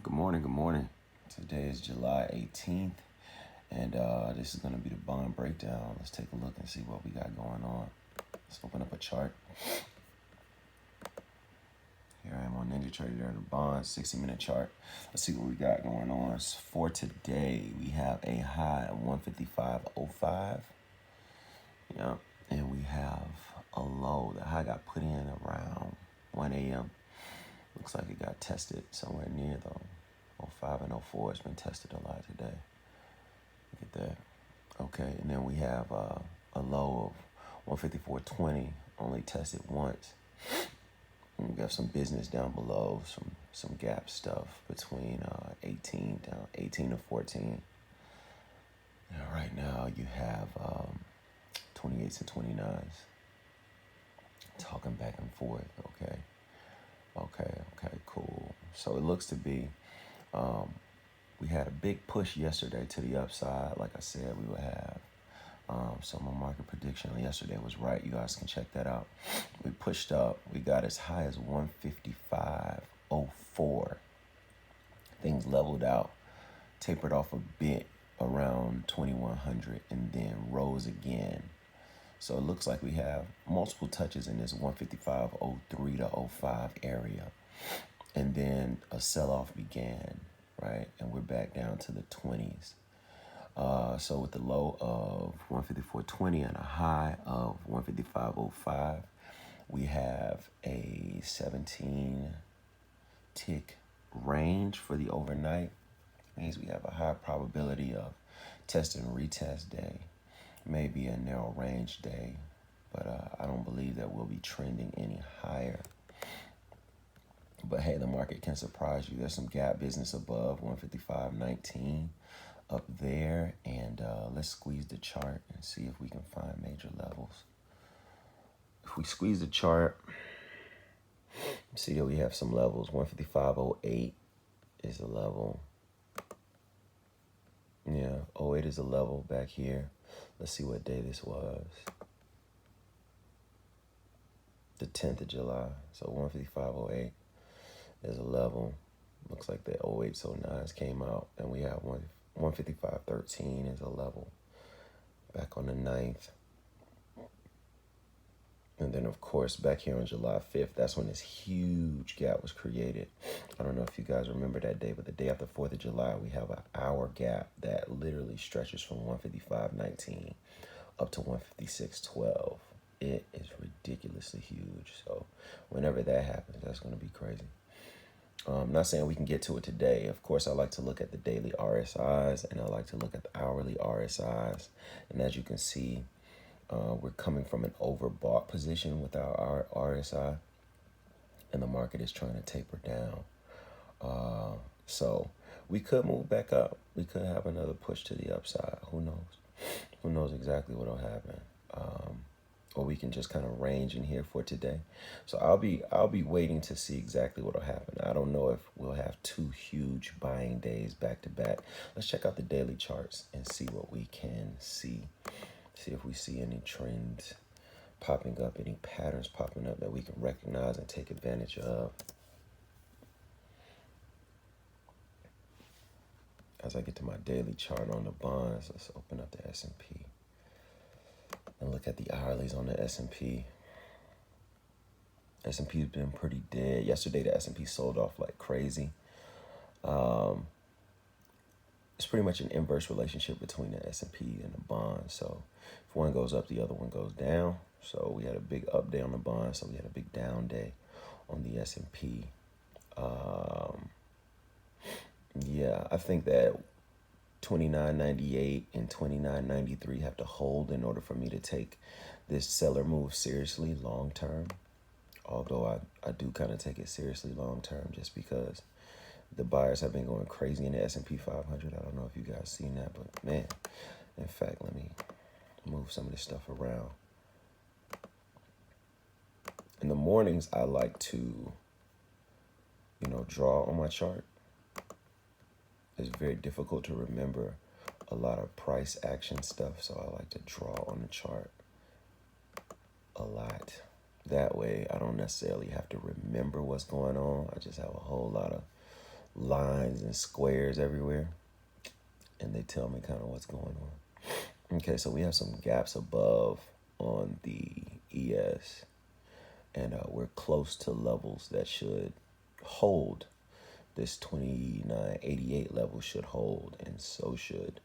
Good morning, good morning. Today is July 18th, and this is going to be the bond breakdown. Let's take a look and see what we got going on. Let's open up a chart. Here I am on NinjaTrader in the bond 60-minute chart. Let's see what we got going on. For today, we have a high of 155.05. Yeah, and we have a low. The high got put in around 1 a.m. Looks like it got tested somewhere near though. 05 and 04 has been tested a lot today. Look at that. Okay, and then we have a low of 154.20, only tested once. And we got some business down below, some gap stuff between 18 to 14. Now, right now you have 28s and 29s talking back and forth. Okay, cool. So it looks to be we had a big push yesterday to the upside. Like I said, we would have. So my market prediction yesterday was right. You guys can check that out. We pushed up. We got as high as 155.04. Things leveled out, tapered off a bit around 2100, and then rose again. So it looks like we have multiple touches in this 155.03 to '05 area. And then a sell-off began, right? And we're back down to the 20s. So with the low of 154.20 and a high of 155.05, we have a 17 tick range for the overnight. Means we have a high probability of test and retest day, maybe a narrow range day, but I don't believe that we'll be trending any higher. But hey, the market can surprise you. There's some gap business above 155.19 up there, and let's squeeze the chart and see if we can find major levels. If we squeeze the chart, see that we have some levels. 155.08 is a level. Yeah, '08 is a level back here. Let's see what day this was. The 10th of July. So 155.08 is a level. Looks like the '08s, '09s came out, and we have 155.13 is a level back on the 9th. And then, of course, back here on July 5th, that's when this huge gap was created. I don't know if you guys remember that day, but the day after 4th of July, we have an hour gap that literally stretches from 155.19 up to 156.12. It is ridiculously huge. So whenever that happens, that's going to be crazy. I'm not saying we can get to it today. Of course, I like to look at the daily RSIs, and I like to look at the hourly RSIs. And as you can see, we're coming from an overbought position with our RSI, and the market is trying to taper down. So we could move back up. We could have another push to the upside. Who knows? Who knows exactly what will happen? Or we can just kind of range in here for today. So I'll be waiting to see exactly what will happen. I don't know if we'll have two huge buying days back to back. Let's check out the daily charts and see what we can see. See if we see any trends popping up, any patterns popping up that we can recognize and take advantage of. As I get to my daily chart on the bonds, let's open up the S&P and look at the hourlies on the S&P. S&P's been pretty dead. Yesterday, the S&P sold off like crazy. It's pretty much an inverse relationship between the S&P and the bond. So if one goes up, the other one goes down. So we had a big up day on the bond, so we had a big down day on the S&P. Yeah, I think that 29.98 and 29.93 have to hold in order for me to take this seller move seriously long term. Although I do kind of take it seriously long term just because the buyers have been going crazy in the S&P 500. I don't know if you guys seen that, but man, in fact, let me move some of this stuff around. In the mornings, I like to, draw on my chart. It's very difficult to remember a lot of price action stuff, so I like to draw on the chart a lot. That way, I don't necessarily have to remember what's going on. I just have a whole lot of lines and squares everywhere, and they tell me kind of what's going on. Okay, so we have some gaps above on the ES, and we're close to levels that should hold. This 2988 level should hold, and so should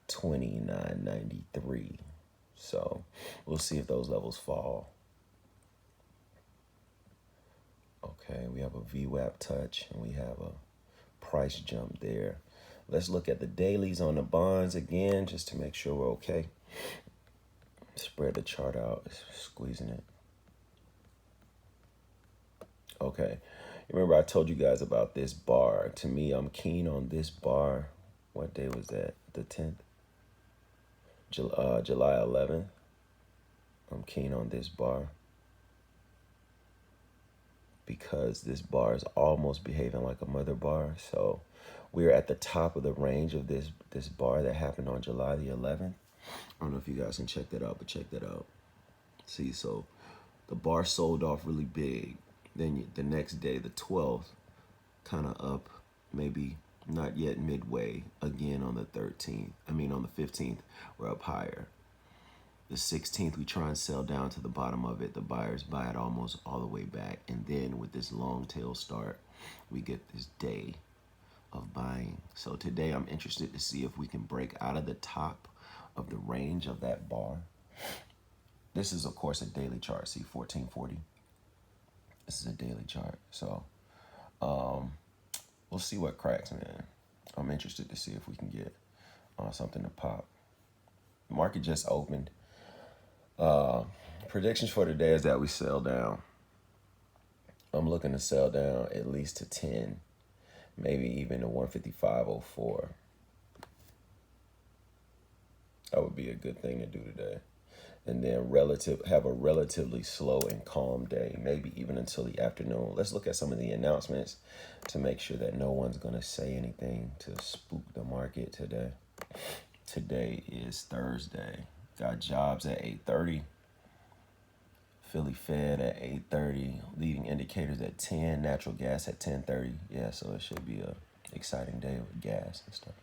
2993. So we'll see if those levels fall. Okay, we have a VWAP touch, and we have a price jump there. Let's look at the dailies on the bonds again, just to make sure we're okay. Spread the chart out, squeezing it. Okay, remember I told you guys about this bar. To me, I'm keen on this bar. What day was that? The 10th? July 11th. I'm keen on this bar because this bar is almost behaving like a mother bar. So we're at the top of the range of this bar that happened on July the 11th. I don't know if you guys can check that out, but check that out. See, so the bar sold off really big. Then the next day, the 12th, kind of up, maybe not yet midway. Again on the 13th. I mean, on the 15th, we're up higher. The 16th, we try and sell down to the bottom of it. The buyers buy it almost all the way back. And then with this long tail start, we get this day of buying. So today I'm interested to see if we can break out of the top of the range of that bar. This is, of course, a daily chart. See, 1440. This is a daily chart. So we'll see what cracks, man. I'm interested to see if we can get something to pop. The market just opened. Predictions for today is that we sell down. I'm looking to sell down at least to 10, maybe even to 155.04. That would be a good thing to do today. And then have a relatively slow and calm day, maybe even until the afternoon. Let's look at some of the announcements to make sure that no one's going to say anything to spook the market today. Today is Thursday. Got jobs at 8:30. Philly Fed at 8:30. Leading indicators at 10. Natural gas at 10:30. Yeah, so it should be a exciting day with gas and stuff.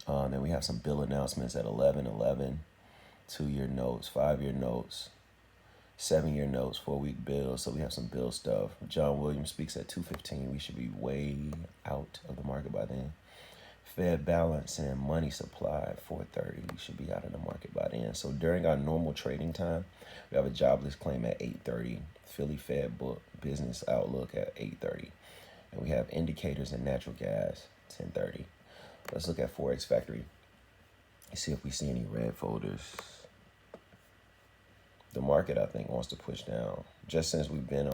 Then we have some bill announcements at 11:11. 2-year notes, 5-year notes, 7-year notes, 4-week bills. So we have some bill stuff. John Williams speaks at 2:15. We should be way out of the market by then. Fed balance and money supply at 4:30. We should be out of the market by then. So during our normal trading time, we have a jobless claim at 8:30. Philly Fed book business outlook at 8:30. And we have indicators in natural gas, 10:30. Let's look at Forex Factory. See if we see any red folders. The market, I think, wants to push down. Just since we've been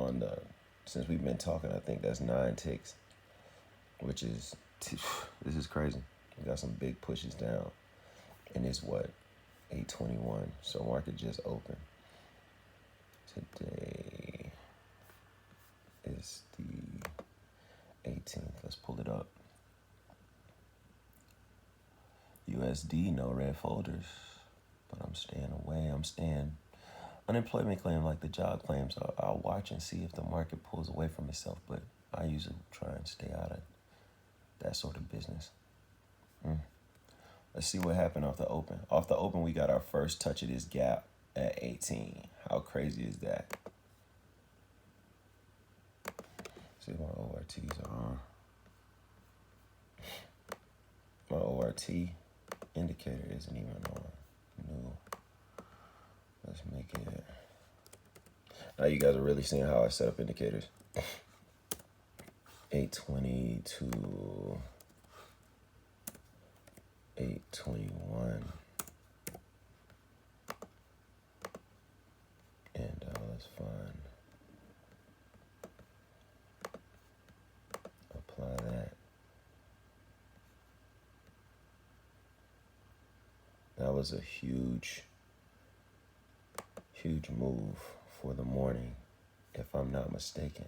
talking, I think that's 9 ticks, which is, this is crazy. We got some big pushes down, and it's what, 8:21. So market just opened. Today is the 18th. Let's pull it up. USD, no red folders, but I'm staying away. I'm staying. Unemployment claim, like the job claims, I'll watch and see if the market pulls away from itself, but I usually try and stay out of that sort of business. Let's see what happened off the open. Off the open, we got our first touch of this gap at 18. How crazy is that? See if my ORTs are on. My ORT indicator isn't even on. No. Let's make it. Now you guys are really seeing how I set up indicators. 8:20 to 8:21. And let's find. Apply that. That was a huge move for the morning, if I'm not mistaken.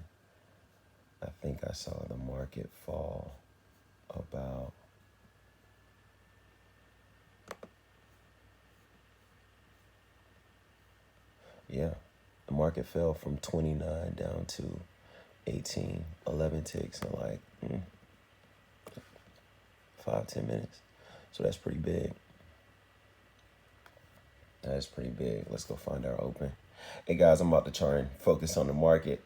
I think I saw the market fall about the market fell from 29 down to 18, 11 ticks, and around 10 minutes. So that's pretty big. That's pretty big. Let's go find our open. Hey guys, I'm about to try and focus on the market.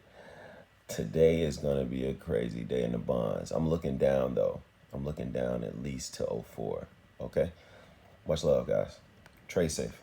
Today is going to be a crazy day in the bonds. I'm looking down though. I'm looking down at least to 04. Okay. Much love, guys. Trade safe.